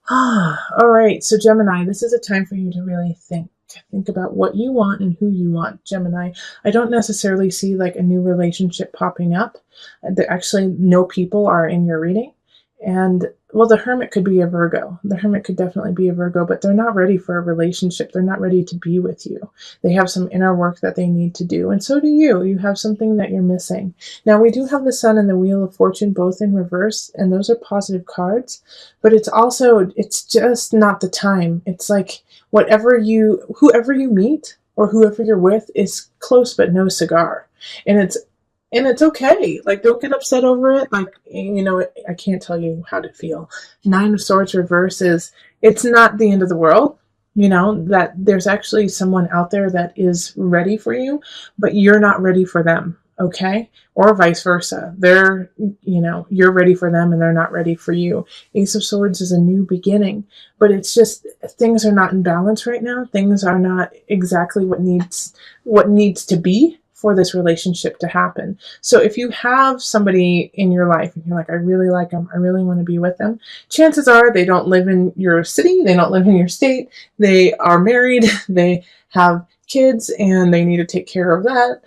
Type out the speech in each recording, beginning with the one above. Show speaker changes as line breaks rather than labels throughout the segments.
All right, so Gemini, this is a time for you to really think. Think about what you want and who you want, Gemini. I don't necessarily see like a new relationship popping up. Actually, no people are in your reading. And well, the Hermit could be a Virgo. The Hermit could definitely be a Virgo, but they're not ready for a relationship. They're not ready to be with you. They have some inner work that they need to do. And so do you. You have something that you're missing. Now, we do have the Sun and the Wheel of Fortune both in reverse, and those are positive cards. But it's just not the time. It's like whoever you meet or whoever you're with is close but no cigar. And it's okay. Like, don't get upset over it. Like, I can't tell you how to feel. Nine of Swords reverse is, it's not the end of the world. That there's actually someone out there that is ready for you, but you're not ready for them. Okay. Or vice versa. You're ready for them and they're not ready for you. Ace of Swords is a new beginning, but it's just, things are not in balance right now. Things are not exactly what needs to be for this relationship to happen. So if you have somebody in your life and you're like, I really like them, I really want to be with them, chances are they don't live in your city, they don't live in your state, they are married, they have kids, and they need to take care of that.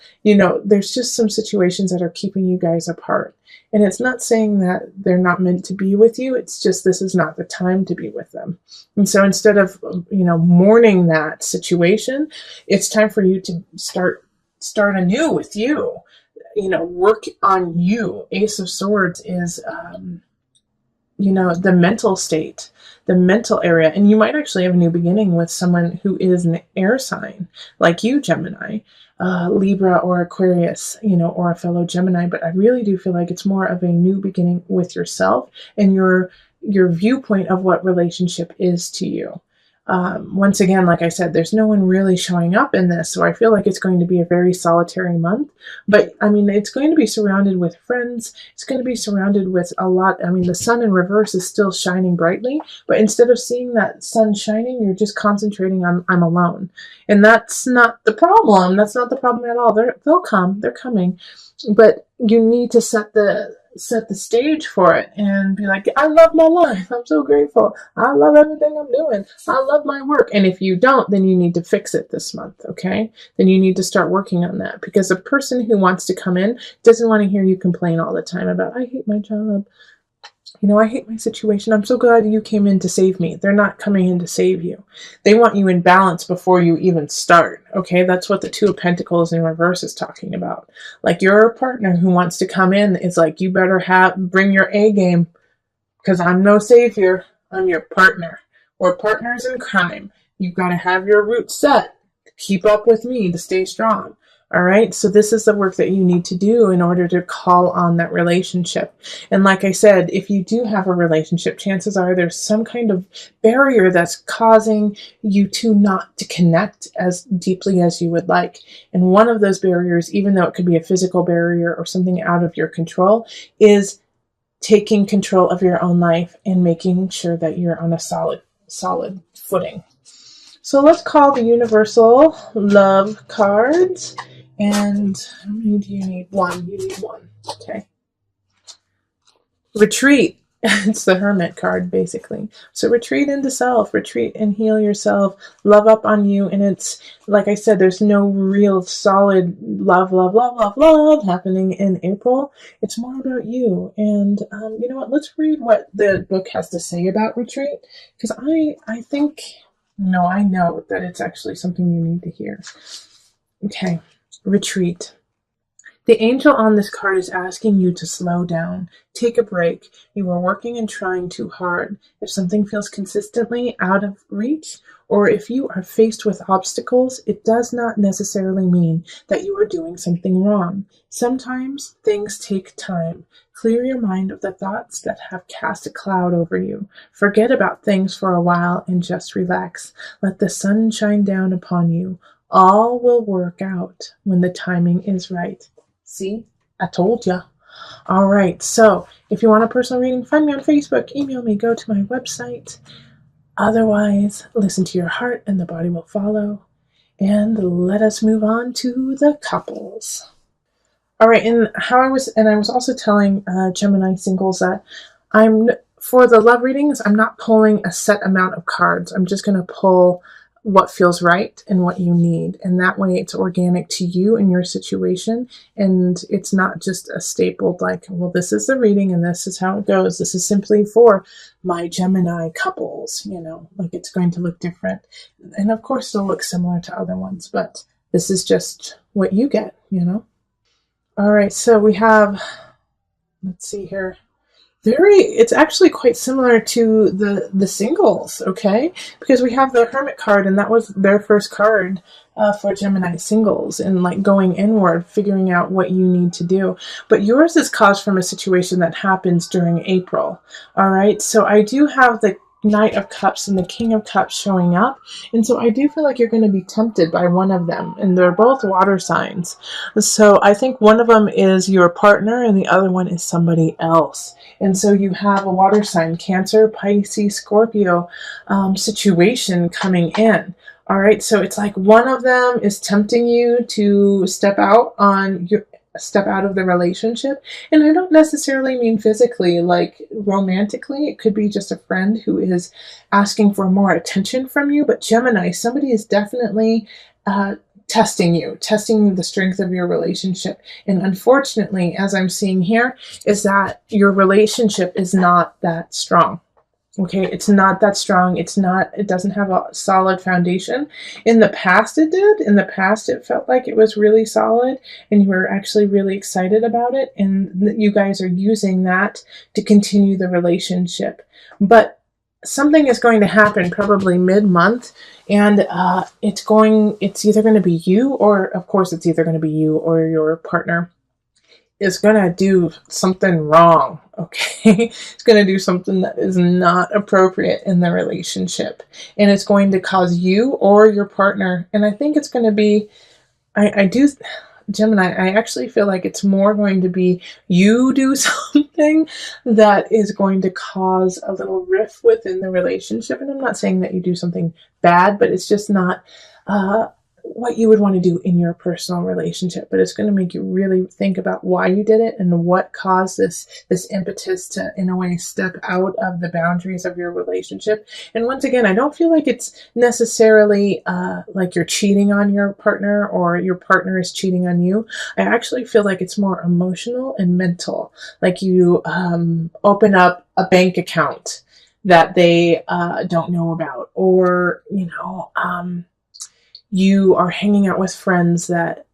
There's just some situations that are keeping you guys apart. And it's not saying that they're not meant to be with you. It's just, this is not the time to be with them. And so instead of, mourning that situation, it's time for you to start anew with you. Work on you. Ace of Swords is, the mental state, the mental area. And you might actually have a new beginning with someone who is an air sign, like you, Gemini, Libra or Aquarius, or a fellow Gemini. But I really do feel like it's more of a new beginning with yourself and your viewpoint of what relationship is to you. Once again, like I said, there's no one really showing up in this, so I feel like it's going to be a very solitary month. But I mean, it's going to be surrounded with friends. It's going to be surrounded with a lot. I mean, the sun in reverse is still shining brightly, but instead of seeing that sun shining, you're just concentrating on, I'm alone. And that's not the problem. That's not the problem at all. They'll come. They're coming. But you need to set the stage for it and be like, I love my life. I'm so grateful. I love everything I'm doing. I love my work. And if you don't, then you need to fix it this month. Okay. Then you need to start working on that, because a person who wants to come in doesn't want to hear you complain all the time about, I hate my job. I hate my situation. I'm so glad you came in to save me. They're not coming in to save you. They want you in balance before you even start. Okay, that's what the Two of Pentacles in reverse is talking about. Like, your partner who wants to come in is like, you better bring your A game, because I'm no savior. I'm your partner. We're partners in crime. You've got to have your roots set. Keep up with me to stay strong. All right. So this is the work that you need to do in order to call on that relationship. And like I said, if you do have a relationship, chances are there's some kind of barrier that's causing you not to connect as deeply as you would like. And one of those barriers, even though it could be a physical barrier or something out of your control, is taking control of your own life and making sure that you're on a solid footing. So let's call the universal love cards. And how many do you need? One. You need one. Okay. Retreat. It's the Hermit card, basically. So retreat into self. Retreat and heal yourself. Love up on you. And it's, like I said, there's no real solid love happening in April. It's more about you. And you know what? Let's read what the book has to say about retreat. Because I think, no, I know that it's actually something you need to hear. Okay. Retreat. The angel on this card is asking you to slow down. Take a break. You are working and trying too hard. If something feels consistently out of reach, or if you are faced with obstacles, it does not necessarily mean that you are doing something wrong. Sometimes things take time. Clear your mind of the thoughts that have cast a cloud over you. Forget about things for a while and just relax. Let the sun shine down upon you. All will work out when the timing is right. See, I told ya. All right, so if you want a personal reading, find me on Facebook, email me, go to my website. Otherwise, listen to your heart and the body will follow. And let us move on to the couples. All right, and I was also telling Gemini singles that for the love readings, I'm not pulling a set amount of cards. I'm just going to pull what feels right and what you need. And that way it's organic to you and your situation. And it's not just a stapled like, well, this is the reading and this is how it goes. This is simply for my Gemini couples, you know, like it's going to look different. And of course it'll look similar to other ones, but this is just what you get, you know? All right. So we have, let's see here. It's actually quite similar to the singles, okay? Because we have the Hermit card, and that was their first card for Gemini singles, and like going inward, figuring out what you need to do. But yours is caused from a situation that happens during April, all right? So I do have the Knight of Cups and the King of Cups showing up. And so I do feel like you're going to be tempted by one of them. And they're both water signs. So I think one of them is your partner and the other one is somebody else. And so you have a water sign, Cancer, Pisces, Scorpio situation coming in. All right. So it's like one of them is tempting you to step out of the relationship. And I don't necessarily mean physically, like romantically. It could be just a friend who is asking for more attention from you. But Gemini, somebody is definitely testing the strength of your relationship. And unfortunately, as I'm seeing here, is that your relationship is not that strong. Okay, it's not that strong. It doesn't have a solid foundation. In the past it did. In the past it felt like it was really solid and you were actually really excited about it. And you guys are using that to continue the relationship. But something is going to happen probably mid-month and it's either going to be you or, of course, it's either going to be you or your partner is going to do something wrong, okay? It's going to do something that is not appropriate in the relationship. And it's going to cause you or your partner, and I think it's going to be, Gemini, I actually feel like it's more going to be you do something that is going to cause a little rift within the relationship. And I'm not saying that you do something bad, but it's just not what you would want to do in your personal relationship, but it's going to make you really think about why you did it and what caused this impetus to, in a way, step out of the boundaries of your relationship. And once again, I don't feel like it's necessarily like you're cheating on your partner or your partner is cheating on you. I actually feel like it's more emotional and mental, like you open up a bank account that they don't know about, or you are hanging out with friends that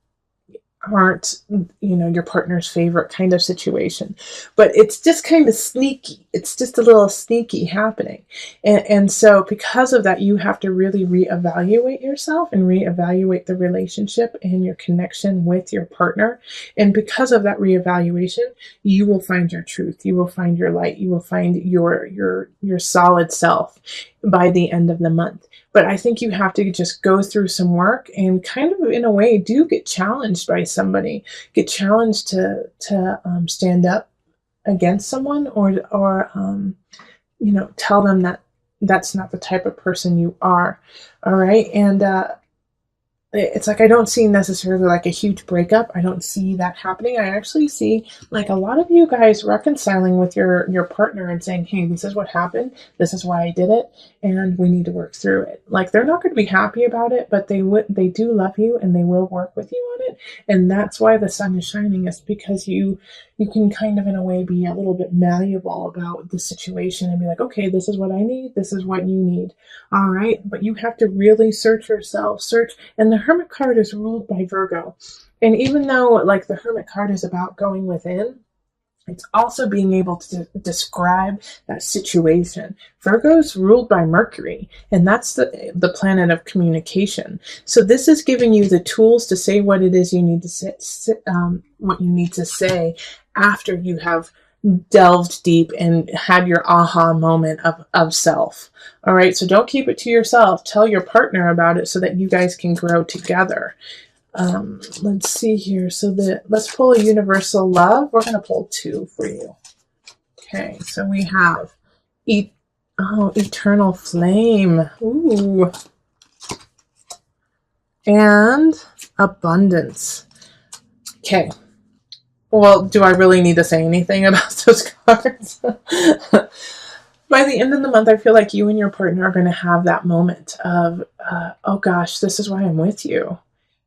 aren't, your partner's favorite kind of situation. But it's just kind of sneaky. It's just a little sneaky happening. And so because of that, you have to really reevaluate yourself and reevaluate the relationship and your connection with your partner. And because of that reevaluation, you will find your truth. You will find your light. You will find your solid self by the end of the month. But I think you have to just go through some work and kind of, in a way, do get challenged by somebody. Get challenged to stand up against someone or tell them that that's not the type of person you are. All right. And it's like I don't see necessarily like a huge breakup. I don't see that happening. I actually see like a lot of you guys reconciling with your partner and saying, hey, this is what happened. This is why I did it. And we need to work through it. Like they're not going to be happy about it, but they do love you and they will work with you on it. And that's why the sun is shining, is because you can kind of, in a way, be a little bit malleable about the situation and be like, okay, this is what I need. This is what you need. All right. But you have to really search yourself, and the Hermit card is ruled by Virgo. And even though like the Hermit card is about going within, it's also being able to describe that situation. Virgo's ruled by Mercury, and that's the planet of communication. So this is giving you the tools to say what it is you need to say, what you need to say after you have delved deep and had your aha moment of self. All right, so don't keep it to yourself. Tell your partner about it so that you guys can grow together. Let's see here. So let's pull a universal love. We're going to pull two for you. Okay, so we have eternal flame. Ooh. And abundance. Okay. Well, do I really need to say anything about those cards? By the end of the month, I feel like you and your partner are going to have that moment of, oh gosh, this is why I'm with you.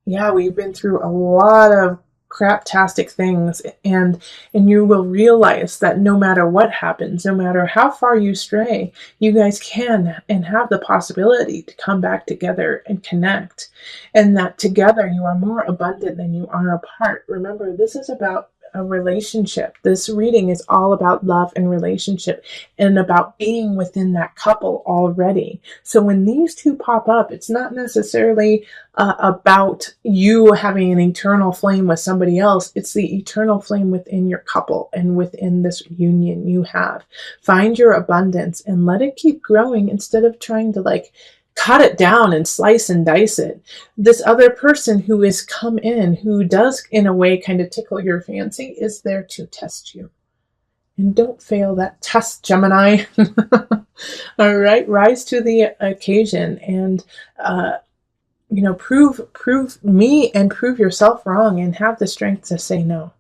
Yeah, we've been through a lot of craptastic things, and you will realize that no matter what happens, no matter how far you stray, you guys can and have the possibility to come back together and connect, and that together you are more abundant than you are apart. Remember, this is about a relationship. This reading is all about love and relationship and about being within that couple already. So when these two pop up, it's not necessarily about you having an eternal flame with somebody else. It's the eternal flame within your couple and within this union you have. Find your abundance and let it keep growing instead of trying to like cut it down and slice and dice it. This other person who has come in, who does in a way kind of tickle your fancy, is there to test you. And don't fail that test, Gemini. All right, rise to the occasion and prove me and prove yourself wrong and have the strength to say no.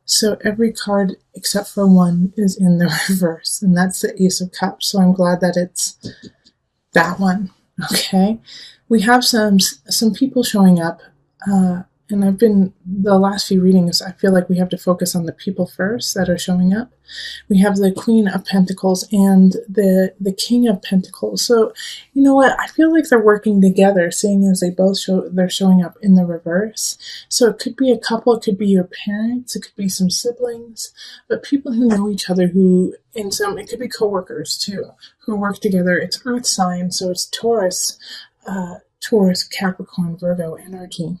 So every card except for one is in the reverse, and that's the Ace of Cups. So I'm glad that it's that one. Okay, we have some people showing up, and I've been the last few readings. I feel like we have to focus on the people first that are showing up. We have the Queen of Pentacles and the King of Pentacles. So you know what? I feel like they're working together, seeing as they're showing up in the reverse. So it could be a couple, it could be your parents, it could be some siblings, but people who know each other, it could be coworkers too, who work together. It's Earth sign, so it's Taurus, Capricorn, Virgo energy.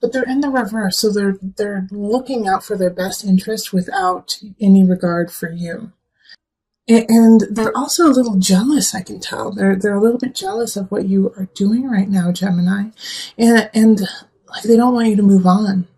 But they're in the reverse, so they're looking out for their best interest without any regard for you. And they're also a little jealous, I can tell. They're a little bit jealous of what you are doing right now, Gemini. And like they don't want you to move on.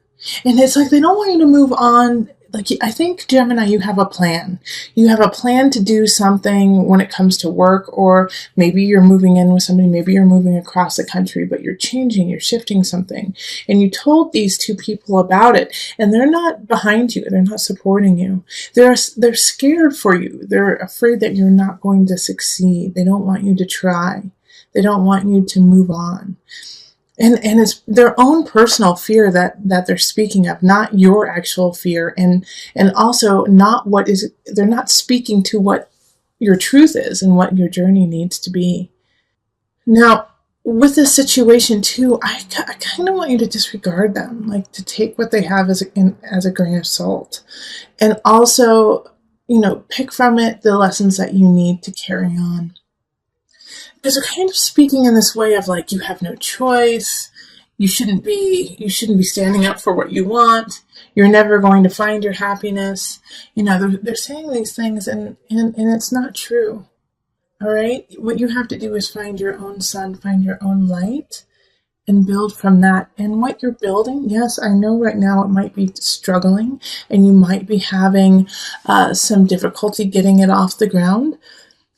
And it's like they don't want you to move on. Like, I think, Gemini, you have a plan. You have a plan to do something when it comes to work, or maybe you're moving in with somebody, maybe you're moving across the country, but you're shifting something. And you told these two people about it, and they're not behind you. They're not supporting you. They're scared for you. They're afraid that you're not going to succeed. They don't want you to try. They don't want you to move on. And it's their own personal fear that they're speaking of, not your actual fear, and also they're not speaking to what your truth is and what your journey needs to be. Now, with this situation too, I kind of want you to disregard them, like to take what they have as a grain of salt, and also, pick from it the lessons that you need to carry on. Because they're kind of speaking in this way of like, you have no choice. You shouldn't be standing up for what you want. You're never going to find your happiness. They're saying these things and it's not true. All right. What you have to do is find your own sun, find your own light, and build from that. And what you're building, yes, I know right now it might be struggling and you might be having some difficulty getting it off the ground.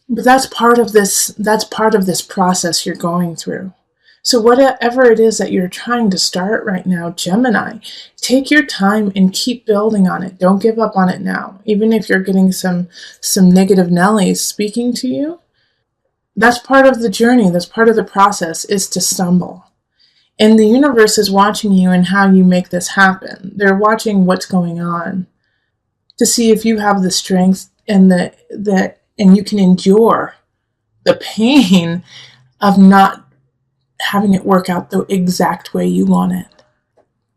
But that's part of this process you're going through. So whatever it is that you're trying to start right now, Gemini, take your time and keep building on it. Don't give up on it now. Even if you're getting some negative Nellies speaking to you, that's part of the journey. That's part of the process, is to stumble. And the universe is watching you and how you make this happen. They're watching what's going on to see if you have the strength and and you can endure the pain of not having it work out the exact way you want it.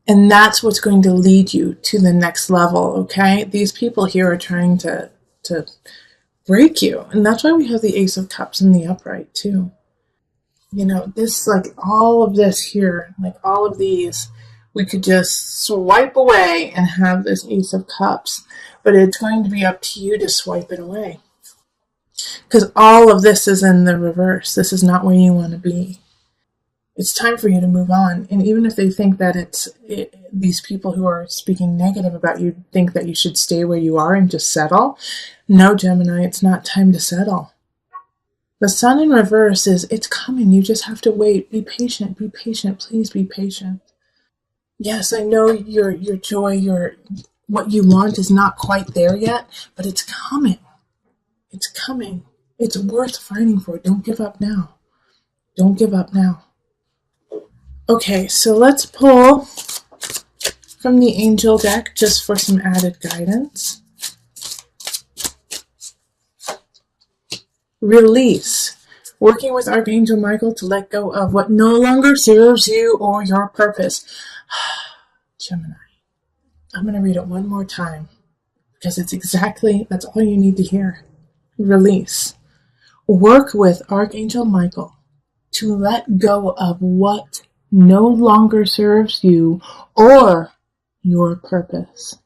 And that's what's going to lead you to the next level, okay? These people here are trying to break you. And that's why we have the Ace of Cups in the upright, too. This, like, all of this here, like all of these, we could just swipe away and have this Ace of Cups. But it's going to be up to you to swipe it away. Because all of this is in the reverse. This is not where you want to be. It's time for you to move on. And even if they think that these people who are speaking negative about you think that you should stay where you are and just settle, no, Gemini, it's not time to settle. The sun in reverse it's coming. You just have to wait. Be patient. Be patient. Please be patient. Yes, I know your joy, what you want is not quite there yet, but it's coming. It's coming. It's worth fighting for. Don't give up now. Don't give up now. Okay, so let's pull from the angel deck just for some added guidance. Release. Working with Archangel Michael to let go of what no longer serves you or your purpose. Gemini. I'm going to read it one more time because that's all you need to hear. Release. Work with Archangel Michael to let go of what no longer serves you or your purpose.